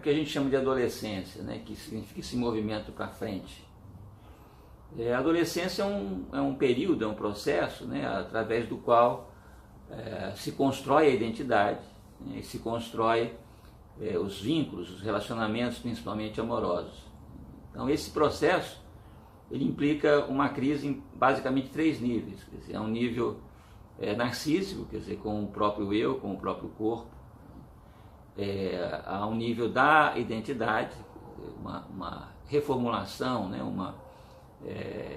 que a gente chama de adolescência, né, que significa esse movimento para frente. A adolescência é um período, é um processo, né, através do qual se constrói a identidade, né, e se constrói os vínculos, os relacionamentos, principalmente amorosos. Então esse processo ele implica uma crise em basicamente 3 níveis. Quer dizer, é um nível narcísico, quer dizer, com o próprio eu, com o próprio corpo. Há um nível da identidade, uma reformulação, né, uma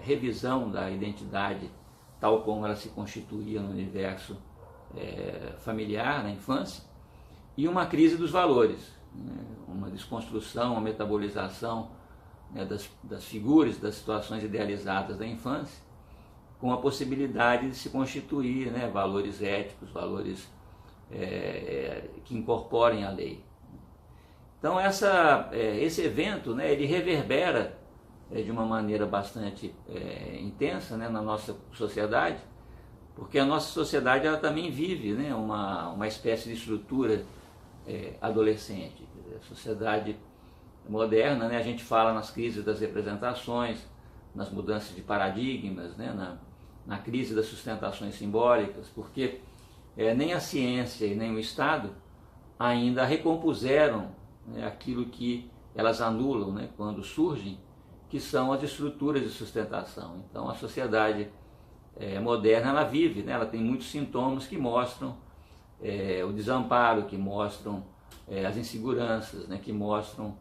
revisão da identidade tal como ela se constituía no universo familiar, na infância, e uma crise dos valores, né, uma desconstrução, uma metabolização, né, das figuras, das situações idealizadas da infância, com a possibilidade de se constituir, né, valores éticos, valores que incorporem a lei. Então esse evento, né, ele reverbera de uma maneira bastante intensa, né, na nossa sociedade, porque a nossa sociedade ela também vive, né, uma espécie de estrutura adolescente. A sociedade moderna, né, a gente fala nas crises das representações, nas mudanças de paradigmas, né, na crise das sustentações simbólicas, porque nem a ciência e nem o Estado ainda recompuseram, né, aquilo que elas anulam, né, quando surgem, que são as estruturas de sustentação. Então a sociedade moderna ela vive, né, ela tem muitos sintomas que mostram o desamparo, que mostram as inseguranças, né, que mostram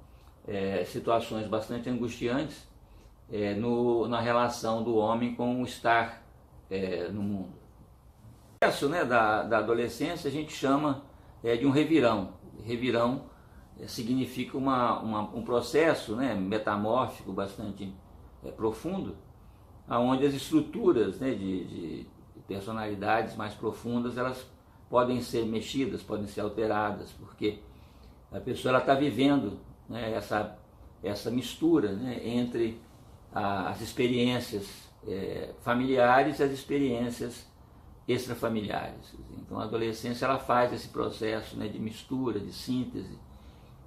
situações bastante angustiantes na relação do homem com o estar no mundo. O processo, né, da adolescência a gente chama de um revirão. Revirão significa um processo, né, metamórfico bastante profundo, onde as estruturas, né, de personalidades mais profundas elas podem ser mexidas, podem ser alteradas, porque a pessoa está vivendo, né, essa mistura, né, entre as experiências familiares e as experiências extrafamiliares. Então a adolescência ela faz esse processo, né, de mistura, de síntese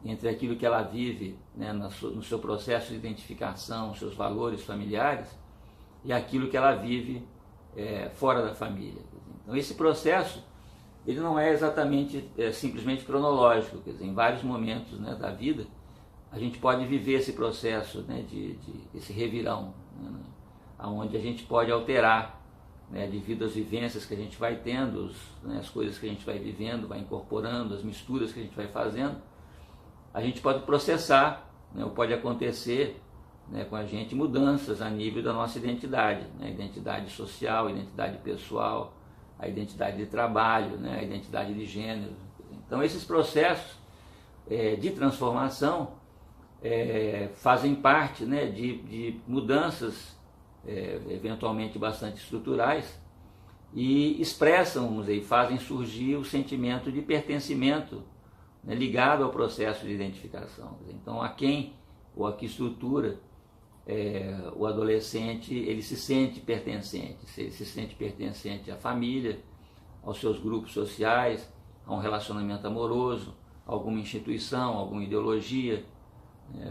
entre aquilo que ela vive, né, no seu processo de identificação, seus valores familiares, e aquilo que ela vive fora da família. Então esse processo ele não é exatamente simplesmente cronológico, quer dizer, em vários momentos, né, da vida a gente pode viver esse processo, né, esse revirão, né, onde a gente pode alterar, né, devido às vivências que a gente vai tendo, né, as coisas que a gente vai vivendo, vai incorporando, as misturas que a gente vai fazendo, a gente pode processar, né, ou pode acontecer, né, com a gente mudanças a nível da nossa identidade, né, identidade social, identidade pessoal, a identidade de trabalho, né, a identidade de gênero. Então esses processos de transformação fazem parte, né, de mudanças eventualmente bastante estruturais e expressam, vamos dizer, fazem surgir o sentimento de pertencimento, né, ligado ao processo de identificação. Então a quem ou a que estrutura o adolescente ele se sente pertencente, ele se sente pertencente à família, aos seus grupos sociais, a um relacionamento amoroso, a alguma instituição, a alguma ideologia.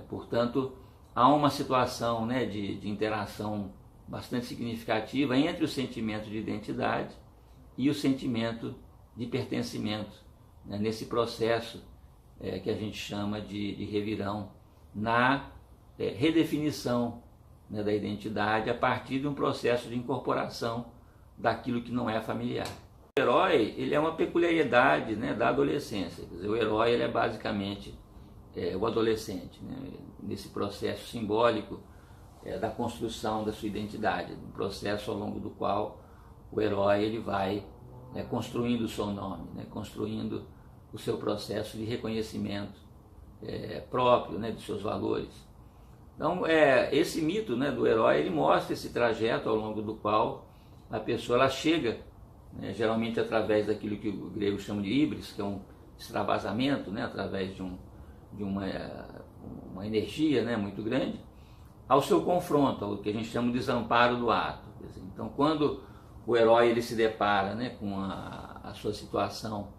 Portanto, há uma situação, né, de interação bastante significativa entre o sentimento de identidade e o sentimento de pertencimento, né, nesse processo que a gente chama de revirão, na redefinição, né, da identidade a partir de um processo de incorporação daquilo que não é familiar. O herói ele é uma peculiaridade, né, da adolescência. Quer dizer, o herói ele é basicamente o adolescente, né, nesse processo simbólico da construção da sua identidade, um processo ao longo do qual o herói ele vai, né, construindo o seu nome, né, construindo o seu processo de reconhecimento próprio, né, dos seus valores. Então esse mito, né, do herói ele mostra esse trajeto ao longo do qual a pessoa ela chega, né, geralmente através daquilo que o grego chama de híbris, que é um extravasamento, né, através de uma energia, né, muito grande, ao seu confronto, ao que a gente chama de desamparo do ato. Então, quando o herói ele se depara, né, com a sua situação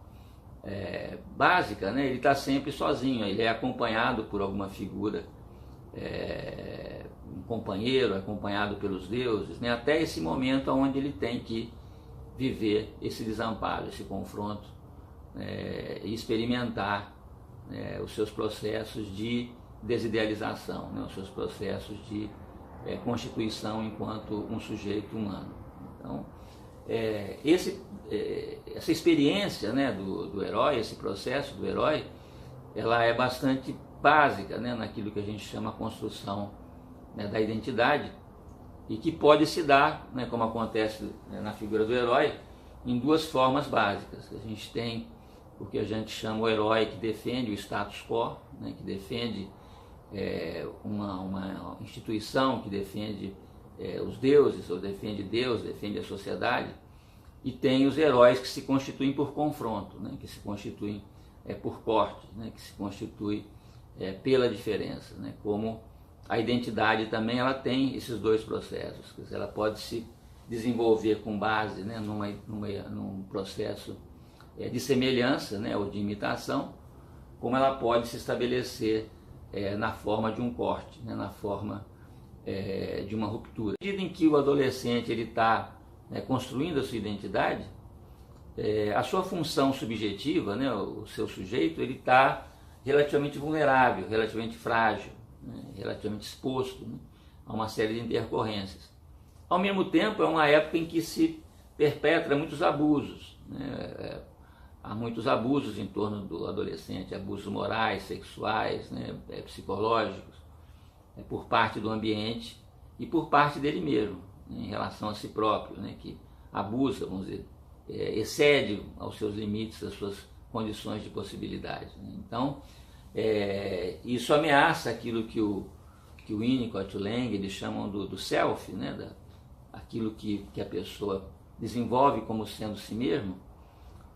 básica, né, ele está sempre sozinho, ele é acompanhado por alguma figura, um companheiro, acompanhado pelos deuses, né, até esse momento onde ele tem que viver esse desamparo, esse confronto, e experimentar os seus processos de desidealização, né, os seus processos de constituição enquanto um sujeito humano. Então, essa experiência, né, do herói, esse processo do herói, ela é bastante básica, né, naquilo que a gente chama a construção, né, da identidade, e que pode se dar, né, como acontece, né, na figura do herói, em duas formas básicas. A gente tem o que a gente chama o herói que defende o status quo, né, que defende uma instituição, que defende os deuses, ou defende Deus, defende a sociedade, e tem os heróis que se constituem por confronto, né, que se constituem por corte, né, que se constituem pela diferença, né, como a identidade também ela tem esses dois processos, quer dizer, ela pode se desenvolver com base, né, num processo de semelhança, né, ou de imitação, como ela pode se estabelecer na forma de um corte, né, na forma de uma ruptura. Na medida em que o adolescente está construindo a sua identidade, a sua função subjetiva, né, o seu sujeito, ele está relativamente vulnerável, relativamente frágil, né, relativamente exposto, né, a uma série de intercorrências. Ao mesmo tempo, é uma época em que se perpetra muitos abusos, né, há muitos abusos em torno do adolescente, abusos morais, sexuais, né, psicológicos, por parte do ambiente e por parte dele mesmo, né, em relação a si próprio, né, que abusa, vamos dizer, excede aos seus limites, às suas condições de possibilidade, né. Então, isso ameaça aquilo que o Winnicott e o Lang eles chamam do self, né, aquilo que a pessoa desenvolve como sendo si mesmo,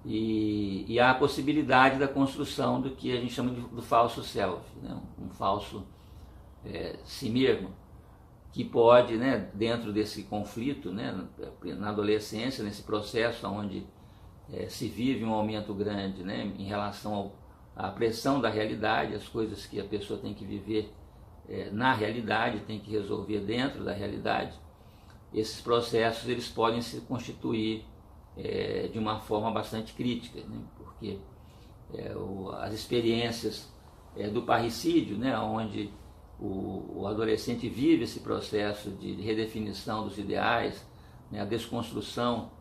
e há a possibilidade da construção do que a gente chama do falso self, né, um falso si mesmo, que pode, né, dentro desse conflito, né, na adolescência, nesse processo onde se vive um aumento grande, né, em relação à pressão da realidade, as coisas que a pessoa tem que viver na realidade, tem que resolver dentro da realidade. Esses processos eles podem se constituir de uma forma bastante crítica, né, porque as experiências do parricídio, né, onde o adolescente vive esse processo de redefinição dos ideais, né, a desconstrução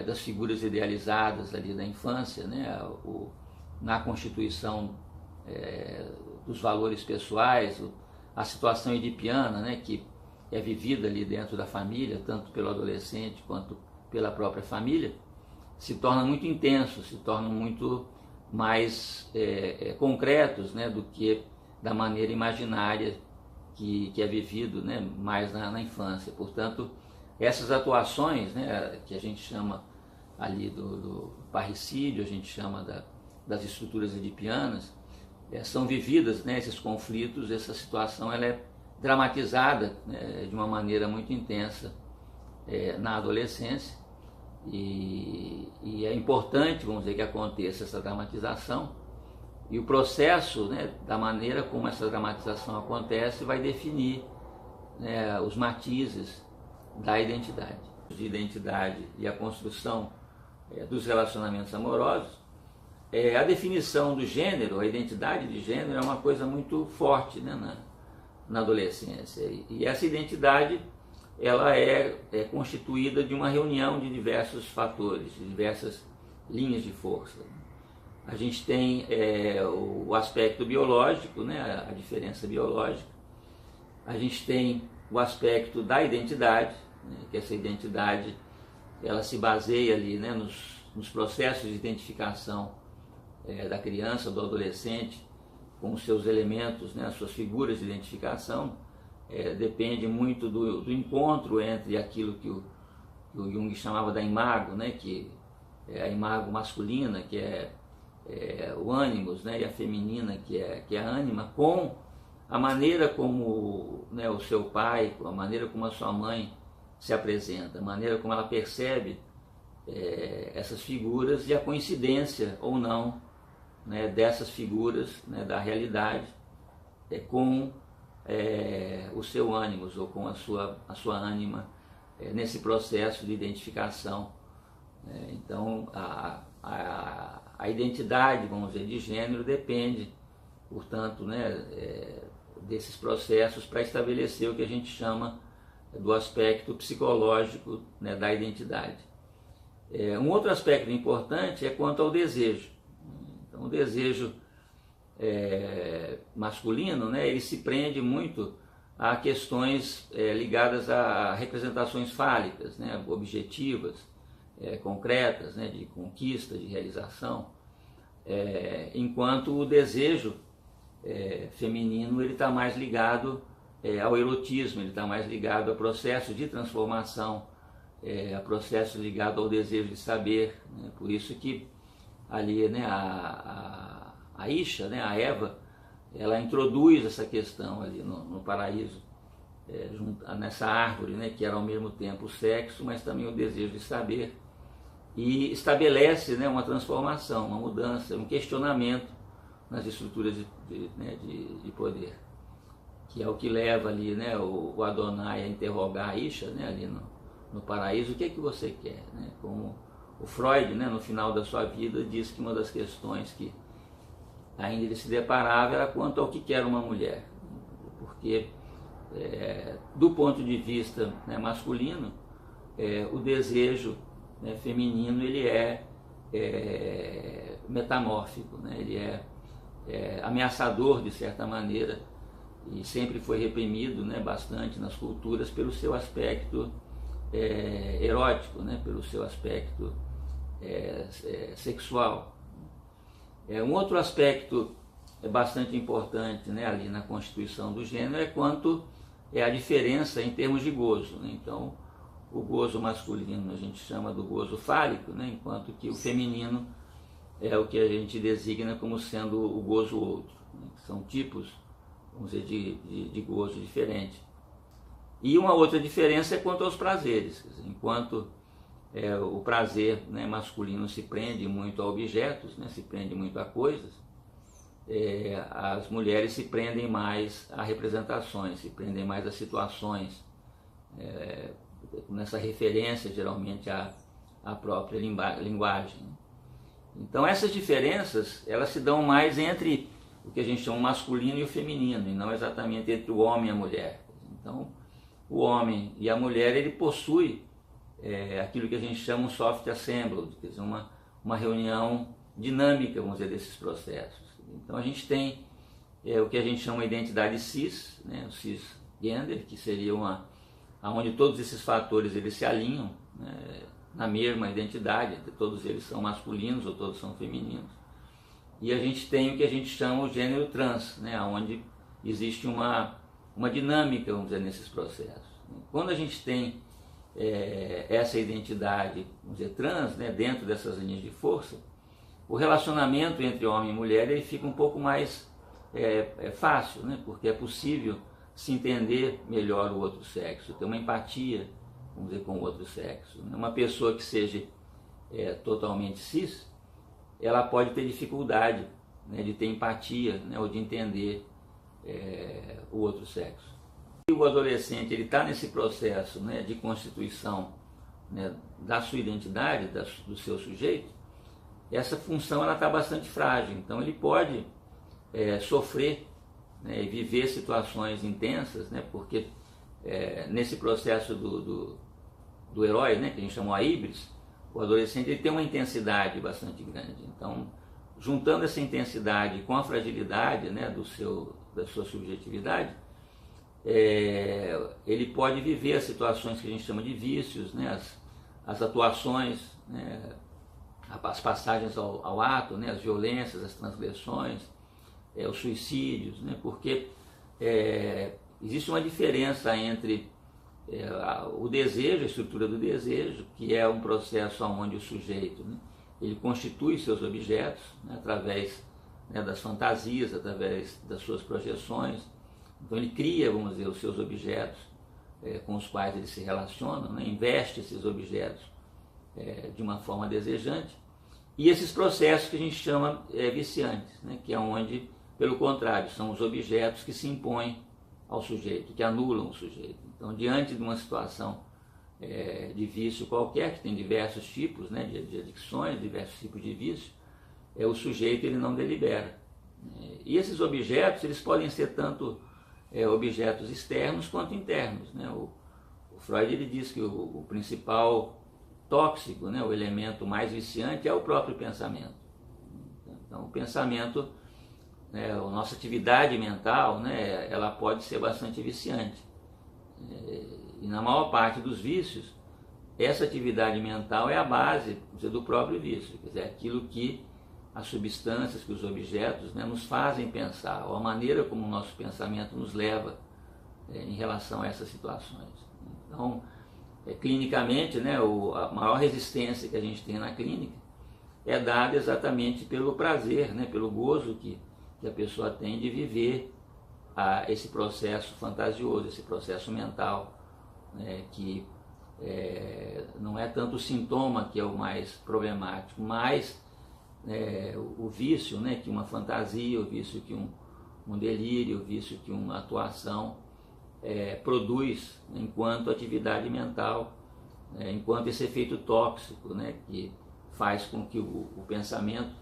das figuras idealizadas ali da infância, né, na constituição dos valores pessoais, a situação edipiana, né, que é vivida ali dentro da família, tanto pelo adolescente quanto pela própria família, se torna muito intenso, se tornam muito mais concretos, né, do que da maneira imaginária que é vivido, né, mais na infância. Portanto, essas atuações, né, que a gente chama ali do parricídio, a gente chama das estruturas edipianas, são vividas, né, esses conflitos, essa situação ela é dramatizada, né, de uma maneira muito intensa na adolescência, e é importante, vamos dizer, que aconteça essa dramatização, e o processo, né, da maneira como essa dramatização acontece vai definir, né, os matizes da identidade. De identidade e a construção dos relacionamentos amorosos, a definição do gênero, a identidade de gênero é uma coisa muito forte, né, na adolescência. E essa identidade ela é constituída de uma reunião de diversos fatores, de diversas linhas de força. A gente tem o aspecto biológico, né, a diferença biológica. A gente tem o aspecto da identidade, né, que essa identidade ela se baseia ali, né, nos processos de identificação da criança, do adolescente, com os seus elementos, né, as suas figuras de identificação. Depende muito do encontro entre aquilo que o Jung chamava da imago, né, que é a imago masculina, que é o ânimos, né, e a feminina, que é a ânima, com a maneira como, né, o seu pai, a maneira como a sua mãe se apresenta, a maneira como ela percebe essas figuras e a coincidência ou não, né, dessas figuras, né, da realidade com o seu ânimos ou com a sua ânima nesse processo de identificação. Então a identidade, vamos dizer, de gênero depende, portanto, né, desses processos para estabelecer o que a gente chama do aspecto psicológico, né, da identidade. Um outro aspecto importante é quanto ao desejo. Então, o desejo masculino, né, ele se prende muito a questões ligadas a representações fálicas, né, objetivas, concretas, né, de conquista, de realização, enquanto o desejo feminino ele está mais ligado ao erotismo, ele está mais ligado a processos de transformação, a processos ligados ao desejo de saber, né? Por isso que ali, né, a Isha, né, a Eva, ela introduz essa questão ali no paraíso, nessa árvore, né, que era ao mesmo tempo o sexo, mas também o desejo de saber, e estabelece, né, uma transformação, uma mudança, um questionamento nas estruturas de poder, que é o que leva ali, né, o Adonai a interrogar a Isha, né, ali no paraíso, o que é que você quer, né? Como o Freud, né, no final da sua vida, diz que uma das questões que ainda ele se deparava era quanto ao que quer uma mulher, porque do ponto de vista, né, masculino, o desejo, né, feminino ele é metamórfico, né? Ele é ameaçador de certa maneira e sempre foi reprimido, né, bastante nas culturas pelo seu aspecto erótico, né, pelo seu aspecto sexual. Um outro aspecto bastante importante, né, ali na constituição do gênero é quanto a diferença em termos de gozo, né? Então, o gozo masculino a gente chama do gozo fálico, né, enquanto que o feminino é o que a gente designa como sendo o gozo outro, né? São tipos, vamos dizer, de gozo diferente. E uma outra diferença é quanto aos prazeres. Quer dizer, enquanto o prazer, né, masculino se prende muito a objetos, né, se prende muito a coisas, as mulheres se prendem mais a representações, se prendem mais a situações, nessa referência geralmente à própria linguagem. Então essas diferenças elas se dão mais entre o que a gente chama o masculino e o feminino, e não exatamente entre o homem e a mulher. Então o homem e a mulher ele possui aquilo que a gente chama um soft assemblage, quer dizer, uma reunião dinâmica, vamos dizer, desses processos. Então a gente tem o que a gente chama de identidade cis, né, o cisgender, que seria onde todos esses fatores eles se alinham, né, na mesma identidade, todos eles são masculinos ou todos são femininos. E a gente tem o que a gente chama o gênero trans, né, onde existe uma dinâmica, vamos dizer, nesses processos. Quando a gente tem essa identidade, vamos dizer, trans, né, dentro dessas linhas de força, o relacionamento entre homem e mulher ele fica um pouco mais fácil, né, porque é possível se entender melhor o outro sexo, ter uma empatia, vamos dizer, com o outro sexo. Uma pessoa que seja totalmente cis, ela pode ter dificuldade, né, de ter empatia, né, ou de entender o outro sexo. E o adolescente ele está nesse processo, né, de constituição, né, da sua identidade, do seu sujeito. Essa função ela está bastante frágil, então ele pode sofrer, né, e viver situações intensas, né, porque nesse processo do herói, né, que a gente chamou a híbris, o adolescente ele tem uma intensidade bastante grande. Então, juntando essa intensidade com a fragilidade, né, da sua subjetividade, ele pode viver as situações que a gente chama de vícios, né, as atuações, né, as passagens ao ato, né, as violências, as transgressões, os suicídios, né, porque existe uma diferença entre o desejo, a estrutura do desejo, que é um processo onde o sujeito, né, ele constitui seus objetos, né, através, né, das fantasias, através das suas projeções. Então ele cria, vamos dizer, os seus objetos com os quais ele se relaciona, né, investe esses objetos de uma forma desejante, e esses processos que a gente chama viciantes, né, que é onde, pelo contrário, são os objetos que se impõem ao sujeito, que anulam o sujeito. Então, diante de uma situação de vício qualquer, que tem diversos tipos, né, de adicções, diversos tipos de vício, o sujeito ele não delibera. E esses objetos eles podem ser tanto objetos externos quanto internos, né? O Freud ele diz que o principal tóxico, né, o elemento mais viciante é o próprio pensamento. Então, o pensamento, né, a nossa atividade mental, né, ela pode ser bastante viciante. E na maior parte dos vícios, essa atividade mental é a base do próprio vício, quer dizer, aquilo que as substâncias, que os objetos, né, nos fazem pensar, ou a maneira como o nosso pensamento nos leva em relação a essas situações. Então, clinicamente, né, a maior resistência que a gente tem na clínica é dada exatamente pelo prazer, né, pelo gozo que a pessoa tem de viver esse processo fantasioso, esse processo mental, né, que não é tanto o sintoma que é o mais problemático, mas o vício, né, que uma fantasia, o vício que um delírio, o vício que uma atuação produz enquanto atividade mental, enquanto esse efeito tóxico, né, que faz com que o pensamento,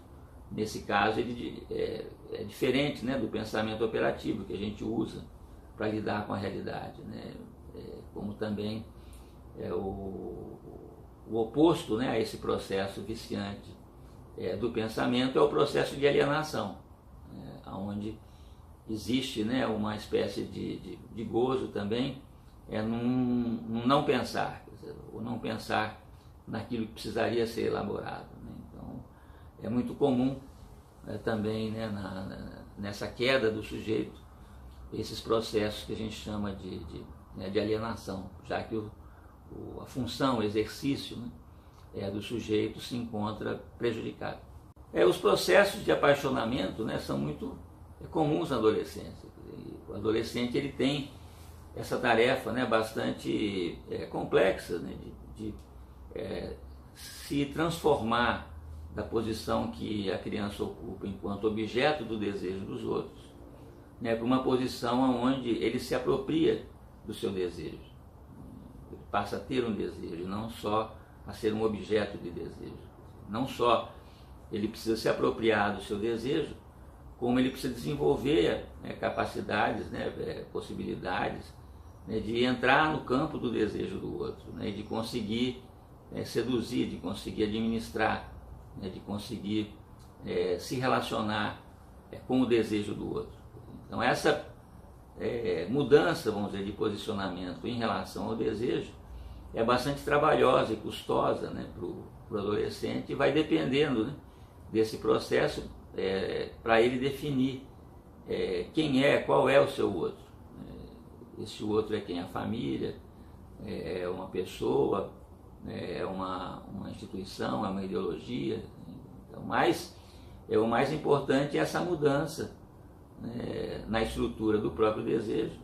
nesse caso, ele é diferente, né, do pensamento operativo que a gente usa para lidar com a realidade, né, como também o oposto, né, a esse processo viciante do pensamento é o processo de alienação, onde existe, né, uma espécie de gozo também num não pensar, quer dizer, ou não pensar naquilo que precisaria ser elaborado, né? Então, é muito comum também, né, nessa queda do sujeito, esses processos que a gente chama de alienação, já que a função, o exercício, né, do sujeito se encontra prejudicado. Os processos de apaixonamento, né, são muito comuns na adolescência. O adolescente ele tem essa tarefa, né, bastante complexa, né, de se transformar da posição que a criança ocupa enquanto objeto do desejo dos outros, né, para uma posição onde ele se apropria do seu desejo. Ele passa a ter um desejo, não só a ser um objeto de desejo. Não só ele precisa se apropriar do seu desejo, como ele precisa desenvolver capacidades, né, possibilidades, né, de entrar no campo do desejo do outro, né, de conseguir seduzir, de conseguir administrar, né, de conseguir se relacionar com o desejo do outro. Então essa mudança, vamos dizer, de posicionamento em relação ao desejo é bastante trabalhosa e custosa, né, para o adolescente, e vai dependendo, né, desse processo para ele definir quem qual é o seu outro. Esse outro é quem? A família, é uma pessoa, é uma instituição, é uma ideologia. Então, o mais importante é essa mudança, né, na estrutura do próprio desejo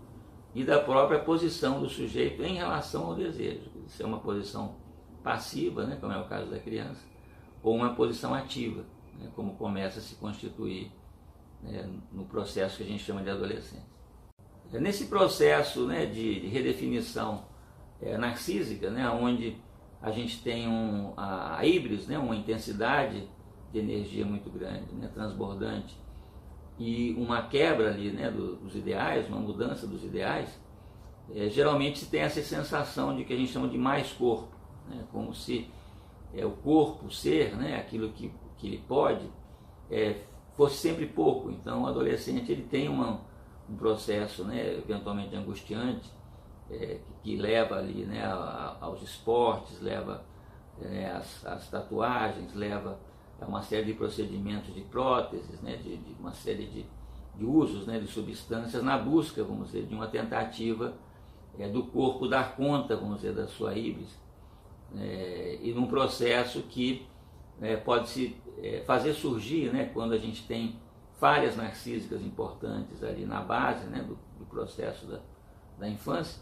e da própria posição do sujeito em relação ao desejo. Se é uma posição passiva, né, como é o caso da criança, ou uma posição ativa, né, como começa a se constituir no processo que a gente chama de adolescência. Nesse processo, né, de redefinição narcísica, né, onde a gente tem a híbris, né, uma intensidade de energia muito grande, né, transbordante, e uma quebra ali, né, dos ideais, uma mudança dos ideais, geralmente se tem essa sensação de que a gente chama de mais corpo, né, como se o corpo, o ser, né, aquilo que ele pode, fosse sempre pouco. Então o adolescente ele tem um processo, né, eventualmente angustiante, que leva ali, né, aos esportes, leva às tatuagens, leva a uma série de procedimentos de próteses, né, de uma série de usos, né, de substâncias na busca, vamos dizer, de uma tentativa do corpo dar conta, vamos dizer, da sua híbris, e num processo que pode se fazer surgir, né, quando a gente tem falhas narcísicas importantes ali na base, né, do processo da infância,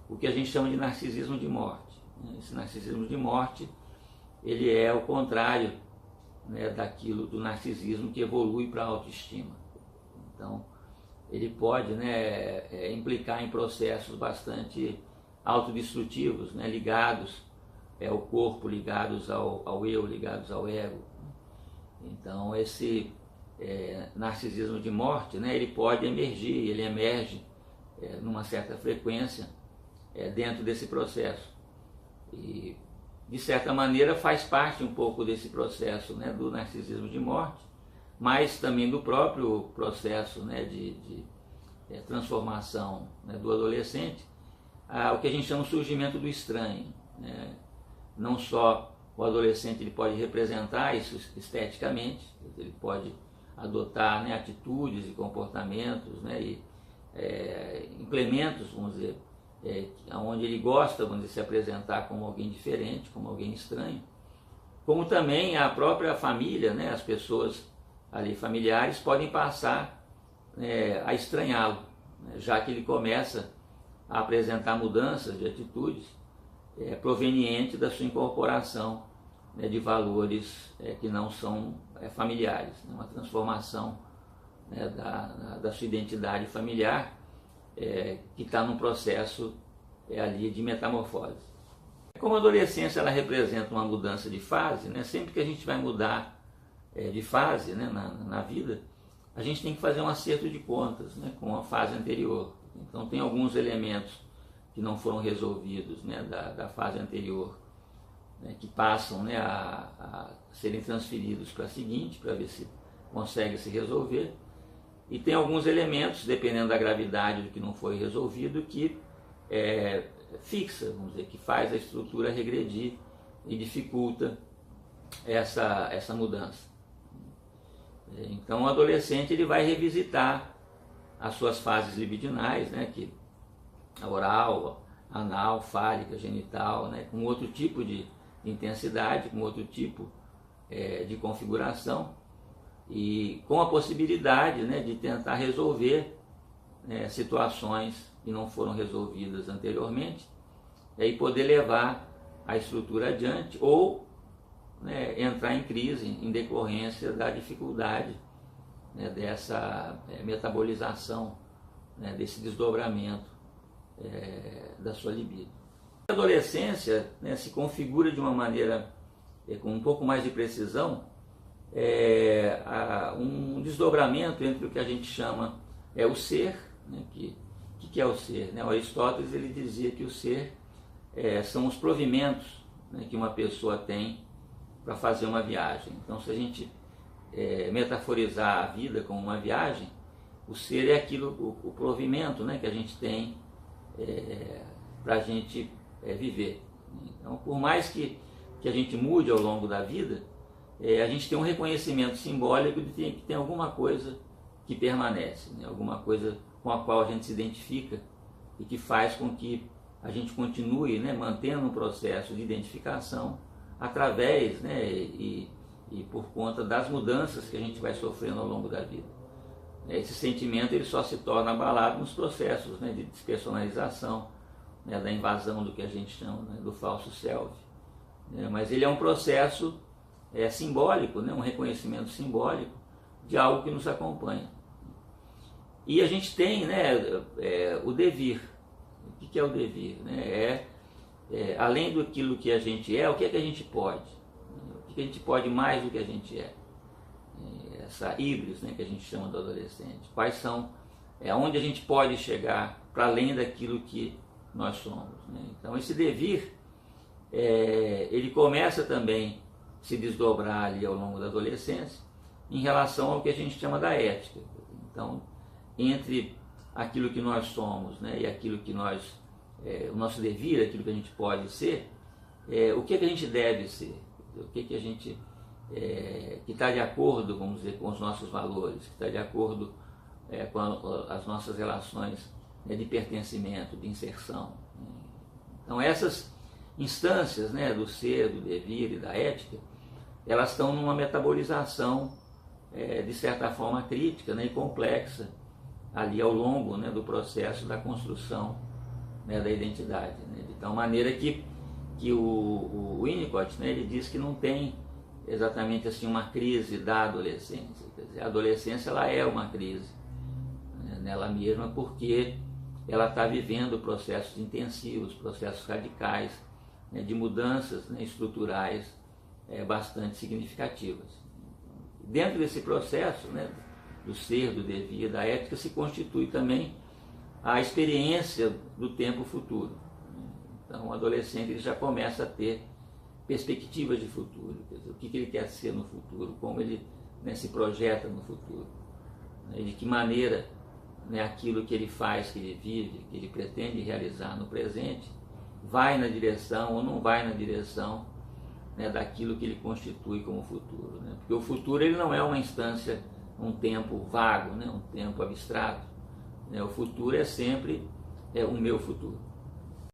o que a gente chama de narcisismo de morte. Esse narcisismo de morte ele é o contrário, né, daquilo do narcisismo que evolui para a autoestima. Então, ele pode, né, implicar em processos bastante autodestrutivos, né, ligados ao corpo, ligados ao eu, ligados ao ego. Então, esse narcisismo de morte, né, ele pode emergir, ele emerge numa certa frequência dentro desse processo. E, de certa maneira, faz parte um pouco desse processo, né, do narcisismo de morte, mas também do próprio processo, né, de transformação, né, do adolescente, o que a gente chama de surgimento do estranho. Né? Não só o adolescente ele pode representar isso esteticamente, ele pode adotar, né, atitudes e comportamentos, né, e implementos, vamos dizer, onde ele gosta, vamos dizer, de se apresentar como alguém diferente, como alguém estranho, como também a própria família, né, as pessoas ali familiares podem passar a estranhá-lo, né, já que ele começa a apresentar mudanças de atitudes provenientes da sua incorporação, né, de valores que não são familiares, né, uma transformação, né, da sua identidade familiar que está num processo ali de metamorfose. Como a adolescência ela representa uma mudança de fase, né, sempre que a gente vai mudar de fase, né, na vida, a gente tem que fazer um acerto de contas, né, com a fase anterior. Então tem alguns elementos que não foram resolvidos, né, da fase anterior, né, que passam, né, a serem transferidos para a seguinte, para ver se consegue se resolver. E tem alguns elementos, dependendo da gravidade do que não foi resolvido, que fixa, vamos dizer, que faz a estrutura regredir e dificulta essa mudança. Então o adolescente ele vai revisitar as suas fases libidinais, né, que a oral, anal, fálica, genital, né, com outro tipo de intensidade, com outro tipo de configuração, e com a possibilidade, né, de tentar resolver situações que não foram resolvidas anteriormente, e poder levar a estrutura adiante ou, né, entrar em crise em decorrência da dificuldade, né, dessa metabolização, né, desse desdobramento da sua libido. A adolescência, né, se configura de uma maneira com um pouco mais de precisão, um desdobramento entre o que a gente chama o ser, né, que é o ser, né? O Aristóteles ele dizia que o ser são os provimentos, né, que uma pessoa tem para fazer uma viagem. Então, se a gente metaforizar a vida como uma viagem, o ser é aquilo, o provimento, né, que a gente tem para a gente viver. Então, por mais que a gente mude ao longo da vida, a gente tem um reconhecimento simbólico de que tem alguma coisa que permanece, né? Alguma coisa com a qual a gente se identifica e que faz com que a gente continue, né, mantendo um processo de identificação através, né, e por conta das mudanças que a gente vai sofrendo ao longo da vida. Esse sentimento ele só se torna abalado nos processos, né, de despersonalização, né, da invasão do que a gente chama, né, do falso self. Mas ele é um processo simbólico, né, um reconhecimento simbólico de algo que nos acompanha. E a gente tem, né, o devir. O que é o devir? Né? Além daquilo que a gente o que é que a gente pode? O que a gente pode mais do que a gente é? Essa híbris, né, que a gente chama do adolescente. Quais são, onde a gente pode chegar para além daquilo que nós somos? Né? Então esse devir, ele começa também a se desdobrar ali ao longo da adolescência em relação ao que a gente chama da ética. Então, entre aquilo que nós somos, né, e aquilo que nós, o nosso devir, aquilo que a gente pode ser, o que a gente deve ser, o que a gente que está de acordo, vamos dizer, com os nossos valores, que está de acordo com as nossas relações, né, de pertencimento, de inserção. Então essas instâncias, né, do ser, do devir e da ética, elas estão numa metabolização de certa forma crítica, né, e complexa ali ao longo, né, do processo da construção, né, da identidade, né, de tal maneira que que o Winnicott, né, ele diz que não tem exatamente assim uma crise da adolescência. Quer dizer, a adolescência ela é uma crise, né, nela mesma, porque ela está vivendo processos intensivos, processos radicais, né, de mudanças, né, estruturais bastante significativas. Dentro desse processo, né, do ser, do devir, da ética, se constitui também a experiência do tempo futuro. Então, o adolescente ele já começa a ter perspectivas de futuro, quer dizer, o que ele quer ser no futuro, como ele, né, se projeta no futuro, né, de que maneira, né, aquilo que ele faz, que ele vive, que ele pretende realizar no presente, vai na direção ou não vai na direção, né, daquilo que ele constitui como futuro, né? Porque o futuro ele não é uma instância, um tempo vago, né, um tempo abstrato, né? O futuro é sempre o meu futuro.